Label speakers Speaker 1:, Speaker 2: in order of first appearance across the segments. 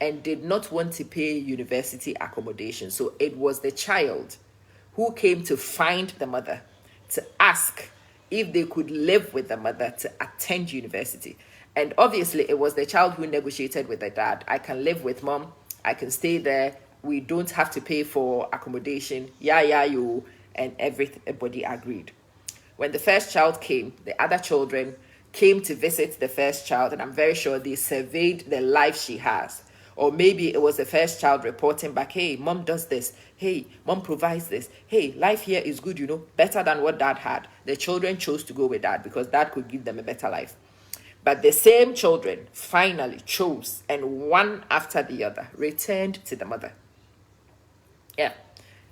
Speaker 1: and did not want to pay university accommodation. So it was the child who came to find the mother to ask if they could live with the mother to attend university. And obviously, it was the child who negotiated with the dad. I can live with mom. I can stay there. We don't have to pay for accommodation. You. And everybody agreed. When the first child came, the other children came to visit the first child, and I'm very sure they surveyed the life she has. Or maybe it was the first child reporting back, hey, mom does this. Hey, mom provides this. Hey, life here is good, better than what dad had. The children chose to go with dad because dad could give them a better life. But the same children finally chose, and one after the other returned to the mother. Yeah.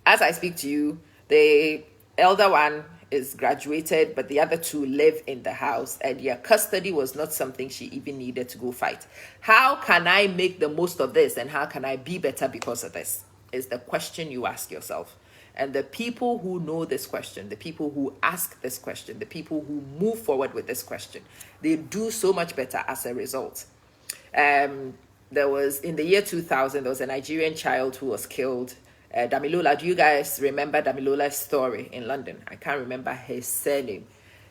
Speaker 1: As I speak to you, the elder one is graduated, but the other two live in the house, and custody was not something she even needed to go fight. How can I make the most of this, and how can I be better because of this, is the question you ask yourself. And the people who know this question, the people who ask this question, the people who move forward with this question, they do so much better as a result. There was, in the year 2000, there was a Nigerian child who was killed. Damilola, do you guys remember Damilola's story in London? I can't remember his surname.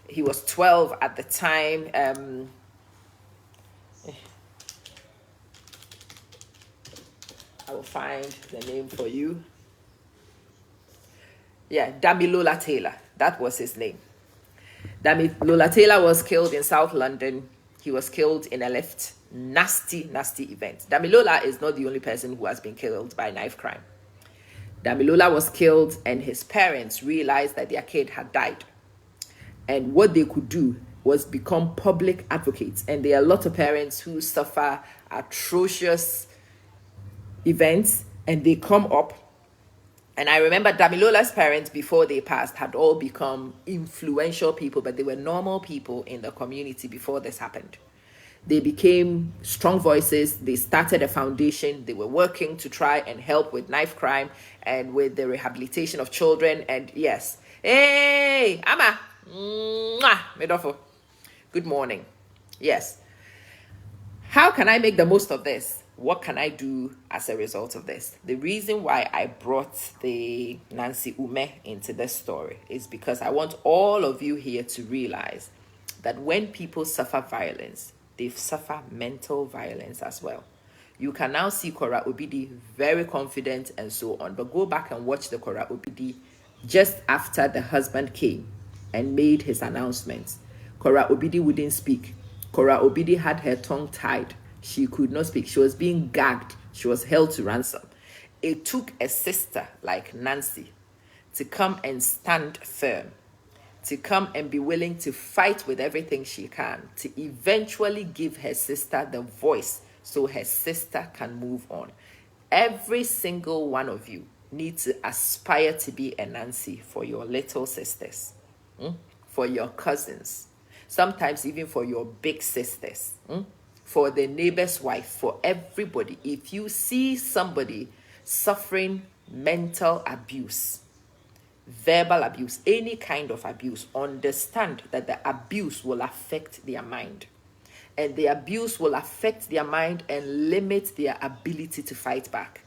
Speaker 1: He was 12 at the time. I will find the name for you. Damilola Taylor. That was his name. Damilola Taylor was killed in South London. He was killed in a lift. Nasty, nasty event. Damilola is not the only person who has been killed by knife crime. Damilola was killed, and his parents realized that their kid had died. And what they could do was become public advocates. And there are a lot of parents who suffer atrocious events, and they come up. And I remember Damilola's parents, before they passed, had all become influential people, but they were normal people in the community before this happened. They became strong voices. They started a foundation. They were working to try and help with knife crime and with the rehabilitation of children. And yes, hey, Ama, Medofo, good morning. Yes. How can I make the most of this? What can I do as a result of this? The reason why I brought the Nancy Ume into this story is because I want all of you here to realize that when people suffer violence, they suffer mental violence as well. You can now see Cora Obidi very confident and so on, but go back and watch the Cora Obidi just after the husband came and made his announcements. Cora Obidi wouldn't speak. Cora Obidi had her tongue tied. She could not speak. She was being gagged. She was held to ransom. It took a sister like Nancy to come and stand firm, to come and be willing to fight with everything she can, to eventually give her sister the voice so her sister can move on. Every single one of you needs to aspire to be a Nancy for your little sisters, for your cousins, sometimes even for your big sisters, for the neighbor's wife, for everybody. If you see somebody suffering mental abuse, verbal abuse, any kind of abuse, understand that the abuse will affect their mind. And the abuse will affect their mind and limit their ability to fight back.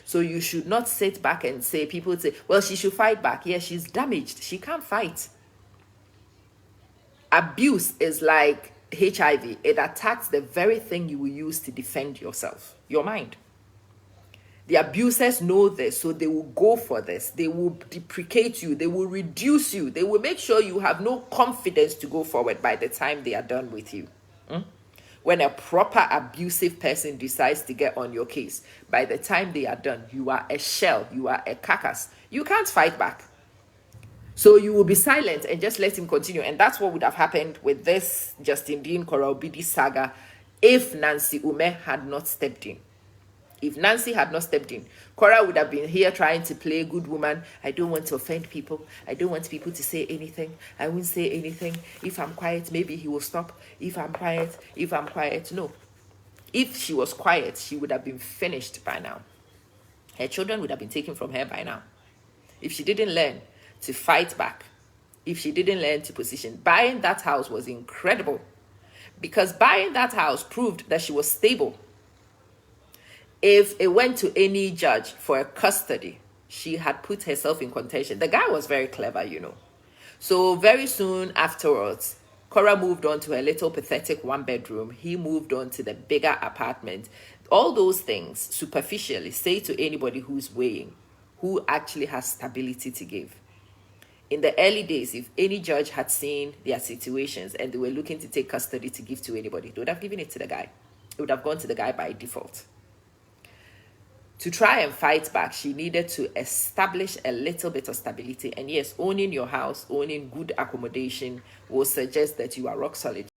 Speaker 1: So you should not sit back and say, people say, well, she should fight back. Yeah, she's damaged. She can't fight. Abuse is like HIV. It attacks the very thing you will use to defend yourself, your mind. The abusers know this, so they will go for this. They will deprecate you. They will reduce you. They will make sure you have no confidence to go forward by the time they are done with you. When a proper abusive person decides to get on your case, by the time they are done, you are a shell. You are a carcass. You can't fight back. So you will be silent and just let him continue. And that's what would have happened with this Justin Dean Cora Obidi saga if Nancy Ume had not stepped in. If Nancy had not stepped in, Cora would have been here trying to play good woman. I don't want to offend people. I don't want people to say anything. I won't say anything. If I'm quiet, maybe he will stop. If I'm quiet. No. If she was quiet, she would have been finished by now. Her children would have been taken from her by now. If she didn't learn to fight back, if she didn't learn to position, buying that house was incredible, because buying that house proved that she was stable. If it went to any judge for a custody, she had put herself in contention. The guy was very clever, you know. So very soon afterwards, Cora moved on to a little pathetic one-bedroom. He moved on to the bigger apartment. All those things, superficially, say to anybody who's weighing, who actually has stability to give. In the early days, if any judge had seen their situations and they were looking to take custody to give to anybody, they would have given it to the guy. It would have gone to the guy by default. To try and fight back, she needed to establish a little bit of stability. And yes, owning your house, owning good accommodation will suggest that you are rock solid.